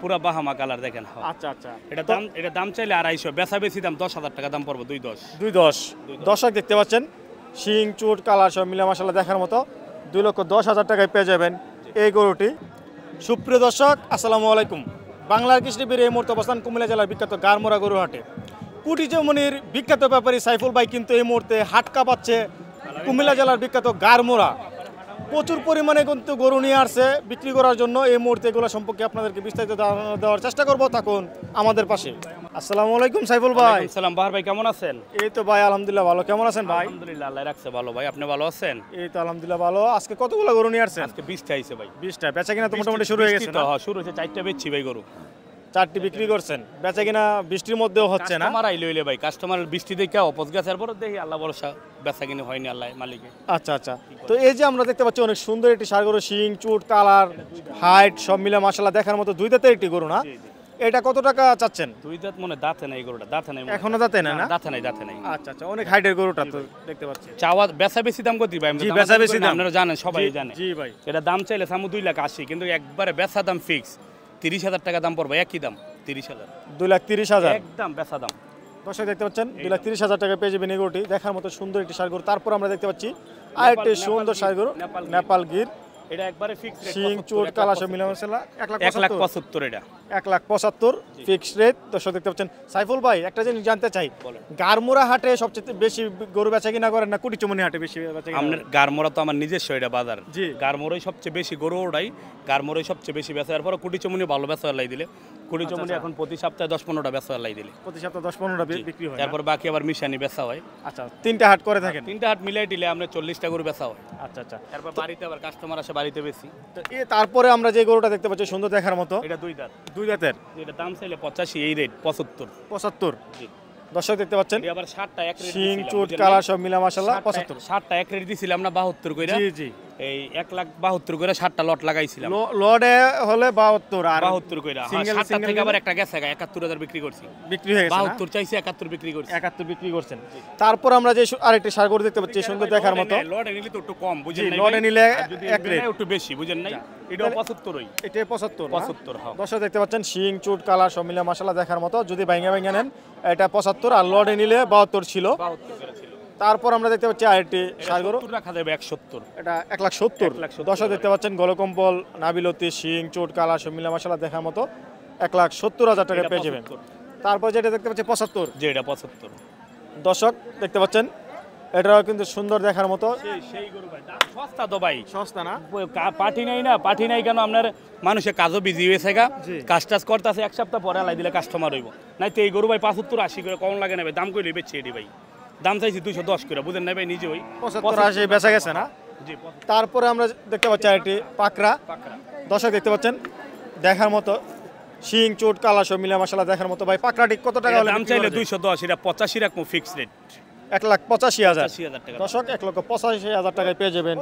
পুরা Bahama colour দেখেন। আচ্ছা আচ্ছা, এটা দাম চাইলে 250, বেচা বেশি দাম 10,000 টাকা দাম পড়বে। 210 দর্শক দেখতে পাচ্ছেন শিং চুট কালার সব মিলে মাশাআল্লাহ দেখার মতো 2,10,000 টাকায় পেয়ে যাবেন এই গরুটি। সুপ্রিয় দর্শক আসসালামু আলাইকুম। বাংলার কৃষিবির এই মুহূর্তে অবস্থান কুমিল্লা জেলার বিখ্যাত গারমোড়া গরু হাটে। কুটিচমনির বিখ্যাত ব্যাপারী সাইফুল ভাই কিন্তু এই মুহূর্তে হাট কাঁপাচ্ছে কুমিল্লা জেলার বিখ্যাত গারমোড়া। প্রচুর পরিমাণে কিন্তু গরু নিয়ে আসছে বিক্রি করার জন্য। এই মুহূর্তে এগুলো সম্পর্কে আপনাদেরকে বিস্তারিত দেওয়ার চেষ্টা করব, থাকুন আমাদের পাশে। আসসালামু আলাইকুম সাইফুল ভাই। সালাম বাহার ভাই, কেমন আছেন? এই তো ভাই আলহামদুলিল্লাহ ভালো। কেমন আছেন ভাই? আলহামদুলিল্লাহ, আল্লাহ রাখছে ভালো। ভাই আপনি ভালো আছেন? এই তো আলহামদুলিল্লাহ ভালো। আজকে কতগুলো গরু নিয়ে আসছেন? আজকে 20টা আইছে ভাই। 20টা বেচা কিনা তো মোটামুটি শুরু হয়ে গেছে না? হ্যাঁ শুরু হয়েছে, 4টা বেচছি ভাই গরু। 4টি বিক্রি করছেন, বেচা কিনা বৃষ্টির মধ্যেও হচ্ছে না? কাস্টমার আইলে হইলে ভাই, কাস্টমার বৃষ্টি দেখে অপোজ গেছে, এরপর দেখি আল্লাহ ভরসা বেচা কিনা হয়নি আল্লাহ মালিকে। আচ্ছা আচ্ছা, তো এই যে আমরা দেখতে পাচ্ছি অনেক সুন্দর একটি ষাঁড় গরু, শিং চুট কালার হাইট সব মিলে মাশাআল্লাহ দেখার মতো, 2 দাঁতের একটি গরু না? এটা কত টাকা চাচ্ছেন? 2 দাঁত মনে দাঁতে নাই গরুটা, দাঁতে নাই এখনো দাঁতে না? দাঁতে নাই। আচ্ছা আচ্ছা, অনেক হাইটের গরুটা তো দেখতে পাচ্ছি। চাওয়া বেচা বেশি দাম কত ভাই? জি বেচা বেশি দাম, আপনারা জানেন, সবাই জানে। জি ভাই, এটা দাম চাইলে সামু 2,80,000, কিন্তু একবারে বেচা দাম ফিক্স 30,000 টাকা দাম পড়বে। একই দাম 30,000, 2,30,000 একদম বেচা দাম। দর্শক দেখতে পাচ্ছেন 2,30,000 টাকা পেয়ে যাবেন এই গরুটি। দেখার মতো সুন্দর একটি ষাঁড় গরু। তারপর আমরা দেখতে পাচ্ছি আরেকটি সুন্দর ষাঁড় গরু, নেপাল গির। এটা একবারে ফিক্স রেট, শিং চুট কালা সব মিলে মাশাআল্লাহ 1,75,000 এটা 1,75,000 ফিক্স রেট। দর্শক দেখতে পাচ্ছেন। সাইফুল ভাই একটা জিনিস জানতে চাই, গারমোড়া হাটে সবচেয়ে বেশি গরু বেচা কিনা করেন না কুটিচমনি হাটে বেশি বেচা কিনা? আমাদের গারমোড়া তো আমার নিজস্ব এটা বাজার। জি, গারমোড়াই সবচেয়ে বেশি গরু ওড়াই, গারমোড়াই সবচেয়ে বেশি বেচা। এরপর কুটিচমনি ভালো বেচা লাই দিলে, কুটিচমনি এখন প্রতি সপ্তাহে 10-15টা বেচা লাই দিলে, প্রতি সপ্তাহে 10-15টা বিক্রি হয়। তারপর বাকি আবার মিশানি বেচা হয়। আচ্ছা, 3টা হাট করে থাকেন? 3টা হাট মিলাই দিলে আমরা 40টা গরু বেচা হয়। আচ্ছা আচ্ছা, তারপর বাড়িতে আবার কাস্টমার আসে, বাড়িতে বেশি। তো তারপরে আমরা যে গরুটা দেখতে পাচ্ছি সুন্দর দেখার মতো, এটা 2 দাঁত। 2 দাঁতের, এটা দাম চাইলে 85, এই রেট 75। জি দর্শক দেখতে পাচ্ছেন আবার 60টা এক রেট, শিং চুট কালার সব মিলা মাশাআল্লাহ 75। 60টা এক রেট দিছিলাম না 72 কইরা। জি জি, এই 1,72,000 করে 60টা লট লাগাইছিলাম। লটে হলে 72 আর 72 কইরা। সিঙ্গেল 60টা থেকে আবার একটা গেছে 71,000 বিক্রি করছি। বিক্রি হয়ে গেছে 72 চাইছে, 71 বিক্রি করছি। 71 বিক্রি করছেন। তারপর আমরা যে আরেকটি ষাঁড় গরু দেখতে পাচ্ছি সুন্দর দেখার মতো। লটে নিলে তো একটু কম, বুঝেন নাই? লটে নিলে এক রেট, একটু বেশি, বুঝেন নাই? এটা 75ই, এটা 75। 75 হ্যাঁ। দর্শক দেখতে পাচ্ছেন শিং চুট কালার সব মিলে মাশাআল্লাহ দেখার মতো। যদি ভাঙা নেন এটা 75, আর লটে নিলে 72 ছিল। 72 করে ছিল। তারপর আমরা দেখতে পাচ্ছি আরেকটি ষাঁড় গরু, 70 রাখা যাবে 170। এটা 1,70,000। দর্শক দেখতে পাচ্ছেন গলকম্বল নাবিলতি শিং চুট কালার সব মিলে মাশাআল্লাহ দেখার মতো 1,70,000 টাকা পেয়ে যাবেন। তারপর যেটা দেখতে পাচ্ছি 75, যে এটা 75। দর্শক দেখতে পাচ্ছেন এটাও কিন্তু সুন্দর দেখার মতো। সেই গরু ভাই দাম সস্তা তো ভাই, সস্তা না? পাঠি নাই না, পাঠি নাই কেন? আপনার মানুষের কাজও বিজি হয়েছে গা, কাজ টাজ করতেছে, এক সপ্তাহ পরে লাই দিলে কাস্টমার হইব। নাই তো এই গরু ভাই 75-80 করে কম লাগে না ভাই, দাম কইলে বেচছি এটি ভাই। দাম চাইছি 210 করে, বুঝেন না ভাই? নিজে ওই 75-80 বেচা গেছে না? জি। তারপরে আমরা দেখতে পাচ্ছি আরেকটি পাকড়া। দর্শক দেখতে পাচ্ছেন দেখার মতো শিং চুট কালা সব মিলে মাশাআল্লাহ দেখার মতো। ভাই পাকড়াটি কত টাকা হলে দাম চাইলে 210, এটা 85 রাখবো ফিক্স রেট 1,85,000 টাকা। দর্শক 1,85,000 টাকায় পেয়ে যাবেন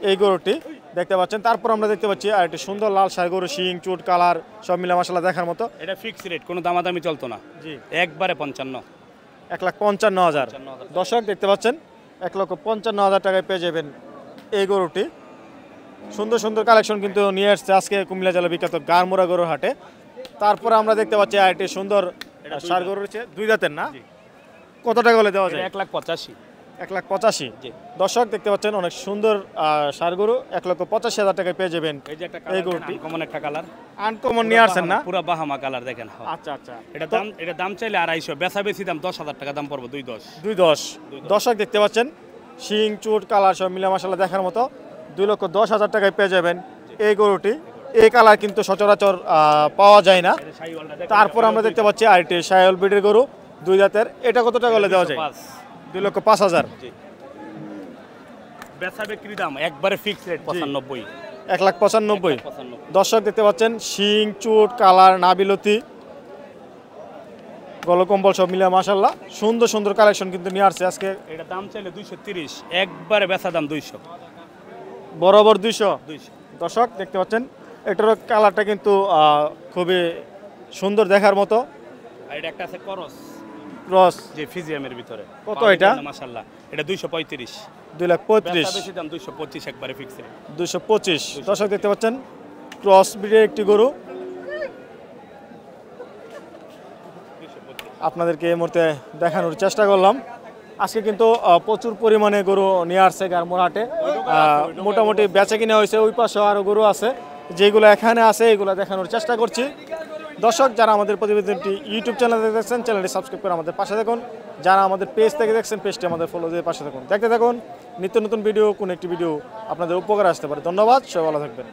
এই গরুটি দেখতে পাচ্ছেন। তারপর আমরা দেখতে পাচ্ছি আরেকটি সুন্দর লাল ষাঁড় গরু, শিং চুট কালার সব মিলে মাশাআল্লাহ দেখার মতো। এটা ফিক্স রেট, কোনো দামাদামি চলতো না। জি, একবারে 55। 1,55,000। দর্শক দেখতে পাচ্ছেন 1,55,000 টাকায় পেয়ে যাবেন এই গরুটি। সুন্দর সুন্দর কালেকশন কিন্তু নিয়ে আসছে আজকে কুমিল্লা জেলা বিখ্যাত গারমোড়া গরুর হাটে। তারপরে আমরা দেখতে পাচ্ছি আরেকটি সুন্দর ষাঁড় গরু রয়েছে, 2 দাঁতের না? কত টাকা হলে দেওয়া যায়? 1,85। 1,85,000। দর্শক দেখতে পাচ্ছেন অনেক সুন্দর ষাঁড় গরু, 1,85,000 টাকায় পেয়ে যাবেন এই গরুটি। কমন একটা কালার, আনকমন নিয়ে আসছেন না? পুরো বাহামা কালার দেখেন। আচ্ছা আচ্ছা, এটা দাম চাইলে 250, বেচা বেশি দাম 10,000 টাকা দাম পড়বে। 210। দর্শক দেখতে পাচ্ছেন শিং চুট কালার সব মিলে মাশাআল্লাহ দেখার মতো 2,10,000 টাকায় পেয়ে যাবেন এই গরুটি। এই কালার কিন্তু সচরাচর পাওয়া যায় না। তারপর আমরা দেখতে পাচ্ছি আরেকটি শাহিওয়াল ব্রিডের গরু, 2 দাঁতের। এটা কত টাকা হলে দেওয়া যায়? 2,05,000। বেচা বিক্রি দাম একবারে ফিক্স রেট 95। 1,95,000। দর্শক দেখতে পাচ্ছেন শিং চুট কালার নাবিলতি গলকম্বল সব মিলে মাশাআল্লাহ সুন্দর সুন্দর কালেকশন কিন্তু নিয়ে আসছে আজকে। এটা দাম চাইলে 230, একবারে বেচা দাম 200, বরাবর 200। দর্শক দেখতে পাচ্ছেন এটার কালারটা কিন্তু খুবই সুন্দর দেখার মতো। এটা একটা আছে ক্রস, যে ফিজিয়ামের ভিতরে। কত এটা? মাশাআল্লাহ এটা 235। 2,35,000। বেশি দাম 225, একবারে ফিক্স রেট 225। দর্শক দেখতে পাচ্ছেন ক্রস ব্রিডের একটি গরু, আপনাদেরকে এই মুহূর্তে দেখানোর চেষ্টা করলাম। আজকে কিন্তু প্রচুর পরিমাণে গরু নিয়ে আসছে গারমোর হাটে। মোটামুটি বেচা কিনে হয়েছে, ওই পাশে আরও গরু আছে, যেগুলো এখানে আছে এগুলো দেখানোর চেষ্টা করছি। দর্শক যারা আমাদের প্রতিবেদনটি ইউটিউব চ্যানেলে দেখছেন, চ্যানেলটি সাবস্ক্রাইব করে আমাদের পাশে দেখুন। যারা আমাদের পেজ থেকে দেখছেন, পেজটি আমাদের ফলো দিয়ে পাশে থাকুন, দেখতে থাকুন নিত্য নতুন ভিডিও। কোন একটি ভিডিও আপনাদের উপকারে আসতে পারে। ধন্যবাদ, সবাই ভালো থাকবেন।